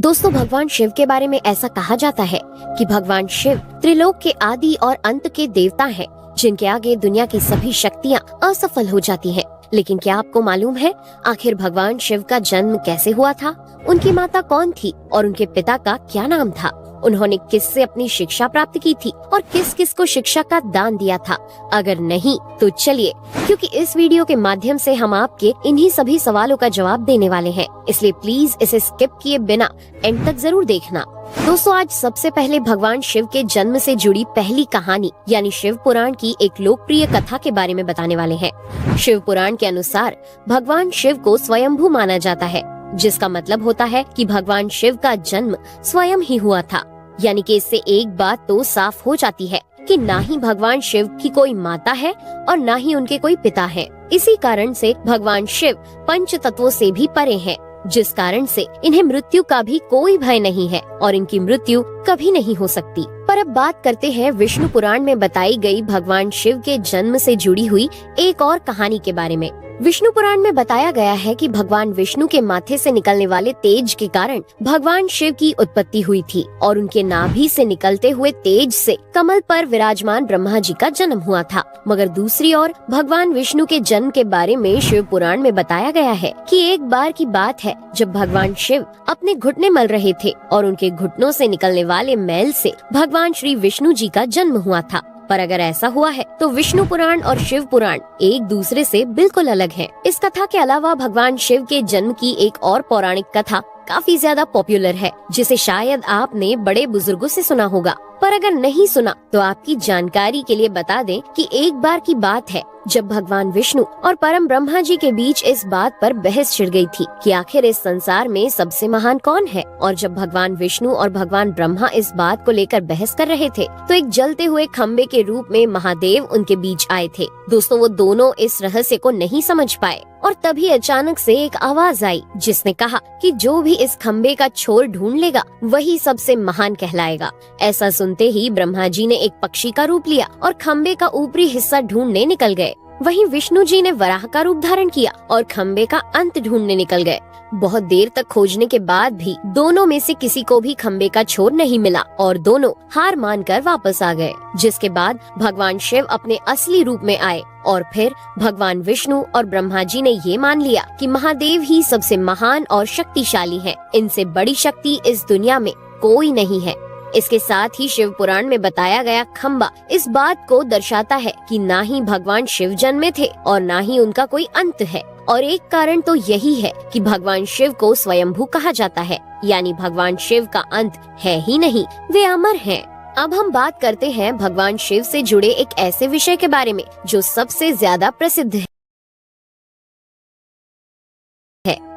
दोस्तों, भगवान शिव के बारे में ऐसा कहा जाता है कि भगवान शिव त्रिलोक के आदि और अंत के देवता हैं, जिनके आगे दुनिया की सभी शक्तियाँ असफल हो जाती हैं। लेकिन क्या आपको मालूम है आखिर भगवान शिव का जन्म कैसे हुआ था? उनकी माता कौन थी और उनके पिता का क्या नाम था? उन्होंने किससे अपनी शिक्षा प्राप्त की थी और किस किस को शिक्षा का दान दिया था? अगर नहीं तो चलिए, क्योंकि इस वीडियो के माध्यम से हम आपके इन्हीं सभी सवालों का जवाब देने वाले हैं, इसलिए प्लीज इसे स्किप किए बिना एंड तक जरूर देखना। दोस्तों, आज सबसे पहले भगवान शिव के जन्म से जुड़ी पहली कहानी यानी शिव पुराण की एक लोकप्रिय कथा के बारे में बताने वाले हैं। शिव पुराण के अनुसार भगवान शिव को स्वयंभू माना जाता है, जिसका मतलब होता है कि भगवान शिव का जन्म स्वयं ही हुआ था। यानी कि इससे एक बात तो साफ हो जाती है कि ना ही भगवान शिव की कोई माता है और ना ही उनके कोई पिता है। इसी कारण से भगवान शिव पंच तत्वों से भी परे हैं, जिस कारण से इन्हें मृत्यु का भी कोई भय नहीं है और इनकी मृत्यु कभी नहीं हो सकती। पर अब बात करते हैं विष्णु पुराण में बताई गई भगवान शिव के जन्म से जुड़ी हुई एक और कहानी के बारे में। विष्णु पुराण में बताया गया है कि भगवान विष्णु के माथे से निकलने वाले तेज के कारण भगवान शिव की उत्पत्ति हुई थी और उनके नाभि से निकलते हुए तेज से कमल पर विराजमान ब्रह्मा जी का जन्म हुआ था। मगर दूसरी ओर भगवान विष्णु के जन्म के बारे में शिव पुराण में बताया गया है कि एक बार की बात है जब भगवान शिव अपने घुटने मल रहे थे और उनके घुटनों से निकलने वाले मैल से भगवान श्री विष्णु जी का जन्म हुआ था। पर अगर ऐसा हुआ है तो विष्णु पुराण और शिव पुराण एक दूसरे से बिल्कुल अलग हैं। इस कथा के अलावा भगवान शिव के जन्म की एक और पौराणिक कथा काफी ज्यादा पॉपुलर है, जिसे शायद आपने बड़े बुजुर्गों से सुना होगा। पर अगर नहीं सुना तो आपकी जानकारी के लिए बता दें कि एक बार की बात है जब भगवान विष्णु और परम ब्रह्मा जी के बीच इस बात पर बहस छिड़ गई थी कि आखिर इस संसार में सबसे महान कौन है। और जब भगवान विष्णु और भगवान ब्रह्मा इस बात को लेकर बहस कर रहे थे तो एक जलते हुए खम्बे के रूप में महादेव उनके बीच आए थे। दोस्तों, वो दोनों इस रहस्य को नहीं समझ पाए और तभी अचानक से एक आवाज आई जिसने कहा कि जो भी इस खम्बे का छोर ढूंढ लेगा वही सबसे महान कहलाएगा। ऐसा सुनते ही ब्रह्मा जी ने एक पक्षी का रूप लिया और खम्बे का ऊपरी हिस्सा ढूंढने निकल गए। वहीं विष्णु जी ने वराह का रूप धारण किया और खम्बे का अंत ढूंढने निकल गए। बहुत देर तक खोजने के बाद भी दोनों में से किसी को भी खम्बे का छोर नहीं मिला और दोनों हार मानकर वापस आ गए। जिसके बाद भगवान शिव अपने असली रूप में आए और फिर भगवान विष्णु और ब्रह्मा जी ने ये मान लिया कि महादेव ही सबसे महान और शक्तिशाली हैं। इनसे बड़ी शक्ति इस दुनिया में कोई नहीं है। इसके साथ ही शिव पुराण में बताया गया खम्बा इस बात को दर्शाता है कि ना ही भगवान शिव जन्मे थे और ना ही उनका कोई अंत है। और एक कारण तो यही है कि भगवान शिव को स्वयंभू कहा जाता है, यानी भगवान शिव का अंत है ही नहीं, वे अमर हैं। अब हम बात करते हैं भगवान शिव से जुड़े एक ऐसे विषय के बारे में जो सबसे ज्यादा प्रसिद्ध है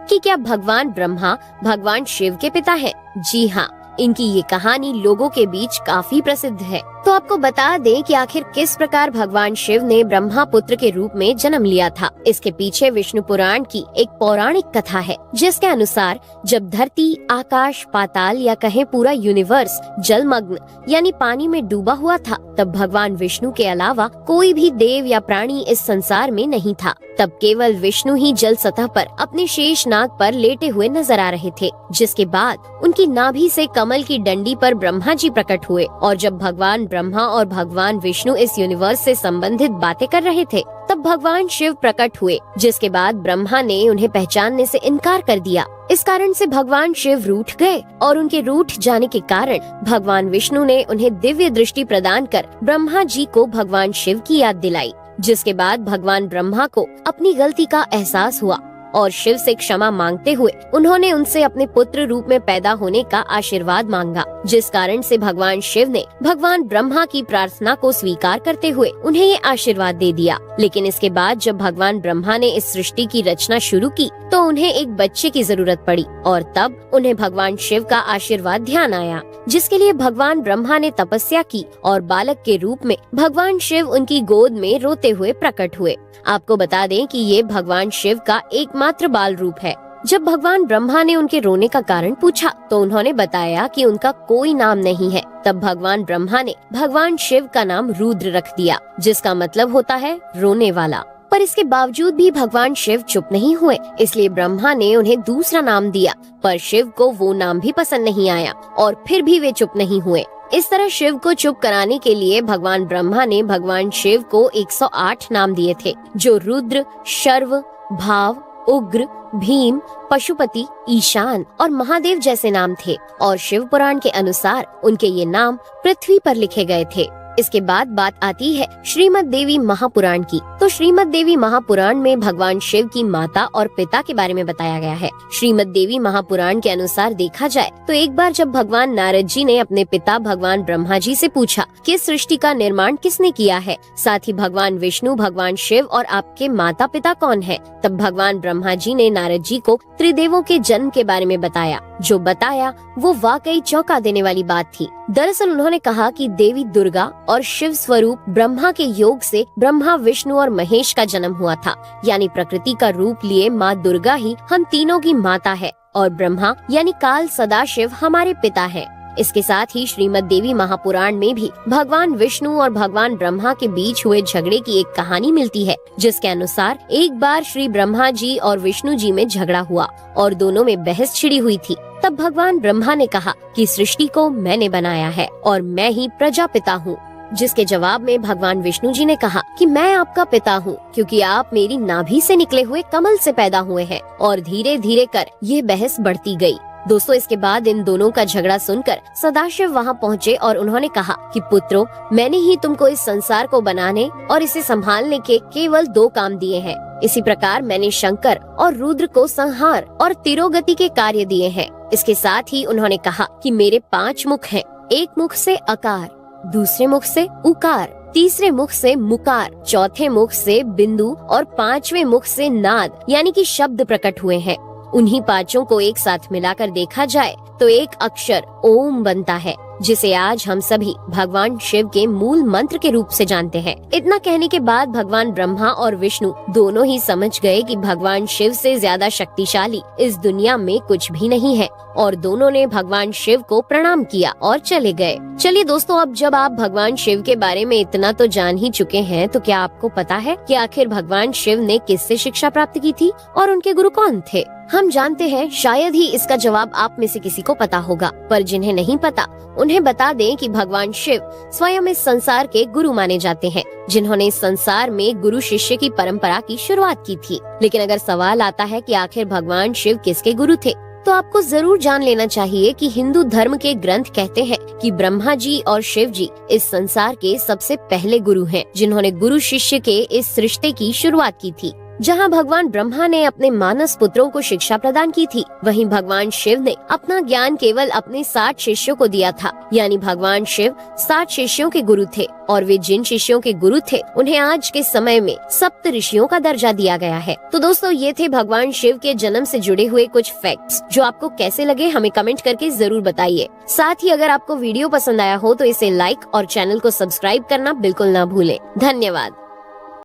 कि क्या भगवान ब्रह्मा भगवान शिव के पिता हैं? जी हाँ, इनकी ये कहानी लोगों के बीच काफी प्रसिद्ध है। तो आपको बता दें कि आखिर किस प्रकार भगवान शिव ने ब्रह्मा पुत्र के रूप में जन्म लिया था। इसके पीछे विष्णु पुराण की एक पौराणिक कथा है, जिसके अनुसार जब धरती, आकाश, पाताल या कहें पूरा यूनिवर्स जलमग्न यानी पानी में डूबा हुआ था, तब भगवान विष्णु के अलावा कोई भी देव या प्राणी इस संसार में नहीं था। तब केवल विष्णु ही जल सतह पर अपने शेष नाग पर लेटे हुए नजर आ रहे थे। जिसके बाद उनकी नाभि से कमल की डंडी पर ब्रह्मा जी प्रकट हुए और जब भगवान ब्रह्मा और भगवान विष्णु इस यूनिवर्स से संबंधित बातें कर रहे थे तब भगवान शिव प्रकट हुए, जिसके बाद ब्रह्मा ने उन्हें पहचानने से इनकार कर दिया। इस कारण से भगवान शिव रूठ गए और उनके रूठ जाने के कारण भगवान विष्णु ने उन्हें दिव्य दृष्टि प्रदान कर ब्रह्मा जी को भगवान शिव की याद दिलाई। जिसके बाद भगवान ब्रह्मा को अपनी गलती का एहसास हुआ और शिव से क्षमा मांगते हुए उन्होंने उनसे अपने पुत्र रूप में पैदा होने का आशीर्वाद मांगा। जिस कारण से भगवान शिव ने भगवान ब्रह्मा की प्रार्थना को स्वीकार करते हुए उन्हें ये आशीर्वाद दे दिया। लेकिन इसके बाद जब भगवान ब्रह्मा ने इस सृष्टि की रचना शुरू की तो उन्हें एक बच्चे की जरूरत पड़ी और तब उन्हें भगवान शिव का आशीर्वाद ध्यान आया, जिसके लिए भगवान ब्रह्मा ने तपस्या की और बालक के रूप में भगवान शिव उनकी गोद में रोते हुए प्रकट हुए। आपको बता दें कि ये भगवान शिव का एकमात्र बाल रूप है। जब भगवान ब्रह्मा ने उनके रोने का कारण पूछा तो उन्होंने बताया कि उनका कोई नाम नहीं है। तब भगवान ब्रह्मा ने भगवान शिव का नाम रुद्र रख दिया, जिसका मतलब होता है रोने वाला। पर इसके बावजूद भी भगवान शिव चुप नहीं हुए, इसलिए ब्रह्मा ने उन्हें दूसरा नाम दिया। पर शिव को वो नाम भी पसंद नहीं आया और फिर भी वे चुप नहीं हुए। इस तरह शिव को चुप कराने के लिए भगवान ब्रह्मा ने भगवान शिव को 108 नाम दिए थे, जो रुद्र, शर्व, भाव, उग्र, भीम, पशुपति, ईशान और महादेव जैसे नाम थे। और शिव पुराण के अनुसार उनके ये नाम पृथ्वी पर लिखे गए थे। इसके बाद बात आती है श्रीमद् देवी महापुराण की। तो श्रीमद् देवी महापुराण में भगवान शिव की माता और पिता के बारे में बताया गया है। श्रीमद् देवी महापुराण के अनुसार देखा जाए तो एक बार जब भगवान नारद जी ने अपने पिता भगवान ब्रह्मा जी से पूछा कि सृष्टि का निर्माण किसने किया है, साथ ही भगवान विष्णु, भगवान शिव और आपके माता पिता कौन है, तब भगवान ब्रह्मा जी ने नारद जी को त्रिदेवों के जन्म के बारे में बताया। जो बताया वो वाकई चौंका देने वाली बात थी। दरअसल उन्होंने कहा कि देवी दुर्गा और शिव स्वरूप ब्रह्मा के योग से ब्रह्मा, विष्णु और महेश का जन्म हुआ था। यानी प्रकृति का रूप लिए माँ दुर्गा ही हम तीनों की माता है और ब्रह्मा यानी काल सदाशिव हमारे पिता है। इसके साथ ही श्रीमद् देवी महापुराण में भी भगवान विष्णु और भगवान ब्रह्मा के बीच हुए झगड़े की एक कहानी मिलती है, जिसके अनुसार एक बार श्री ब्रह्मा जी और विष्णु जी में झगड़ा हुआ और दोनों में बहस छिड़ी हुई थी। तब भगवान ब्रह्मा ने कहा कि सृष्टि को मैंने बनाया है और मैं ही प्रजापिता हूँ, जिसके जवाब में भगवान विष्णु जी ने कहा कि मैं आपका पिता हूँ, क्योंकि आप मेरी नाभि से निकले हुए कमल से पैदा हुए हैं। और धीरे धीरे कर ये बहस बढ़ती गई। दोस्तों, इसके बाद इन दोनों का झगड़ा सुनकर सदाशिव वहाँ पहुँचे और उन्होंने कहा कि पुत्रों, मैंने ही तुमको इस संसार को बनाने और इसे संभालने के केवल 2 काम दिए हैं। इसी प्रकार मैंने शंकर और रुद्र को संहार और तिरोगति के कार्य दिए हैं। इसके साथ ही उन्होंने कहा कि मेरे 5 मुख हैं। एक मुख से अकार, दूसरे मुख से उकार, तीसरे मुख से मुकार, चौथे मुख से बिंदु और 5वें मुख से नाद यानी कि शब्द प्रकट हुए हैं। उन्हीं 5 को एक साथ मिलाकर देखा जाए तो एक अक्षर ओम बनता है, जिसे आज हम सभी भगवान शिव के मूल मंत्र के रूप से जानते हैं। इतना कहने के बाद भगवान ब्रह्मा और विष्णु दोनों ही समझ गए कि भगवान शिव से ज्यादा शक्तिशाली इस दुनिया में कुछ भी नहीं है और दोनों ने भगवान शिव को प्रणाम किया और चले गए। चलिए दोस्तों, अब जब आप भगवान शिव के बारे में इतना तो जान ही चुके हैं, तो क्या आपको पता है कि आखिर भगवान शिव ने किससे शिक्षा प्राप्त की थी और उनके गुरु कौन थे? हम जानते हैं, शायद ही इसका जवाब आप में से किसी को पता होगा, पर जिन्हें नहीं पता उन्हें बता दें कि भगवान शिव स्वयं इस संसार के गुरु माने जाते हैं, जिन्होंने इस संसार में गुरु शिष्य की परंपरा की शुरुआत की थी। लेकिन अगर सवाल आता है कि आखिर भगवान शिव किसके गुरु थे, तो आपको जरूर जान लेना चाहिए कि हिंदू धर्म के ग्रंथ कहते हैं कि ब्रह्मा जी और शिव जी इस संसार के सबसे पहले गुरु हैं, जिन्होंने गुरु शिष्य के इस रिश्ते की शुरुआत की थी। जहां भगवान ब्रह्मा ने अपने मानस पुत्रों को शिक्षा प्रदान की थी, वहीं भगवान शिव ने अपना ज्ञान केवल अपने 60 शिष्यों को दिया था। यानी भगवान शिव 60 शिष्यों के गुरु थे और वे जिन शिष्यों के गुरु थे उन्हें आज के समय में सप्त ऋषियों का दर्जा दिया गया है। तो दोस्तों, ये थे भगवान शिव के जन्म से जुड़े हुए कुछ फैक्ट्स, जो आपको कैसे लगे हमें कमेंट करके जरूर बताइए। साथ ही अगर आपको वीडियो पसंद आया हो तो इसे लाइक और चैनल को सब्सक्राइब करना बिल्कुल ना भूलें। धन्यवाद।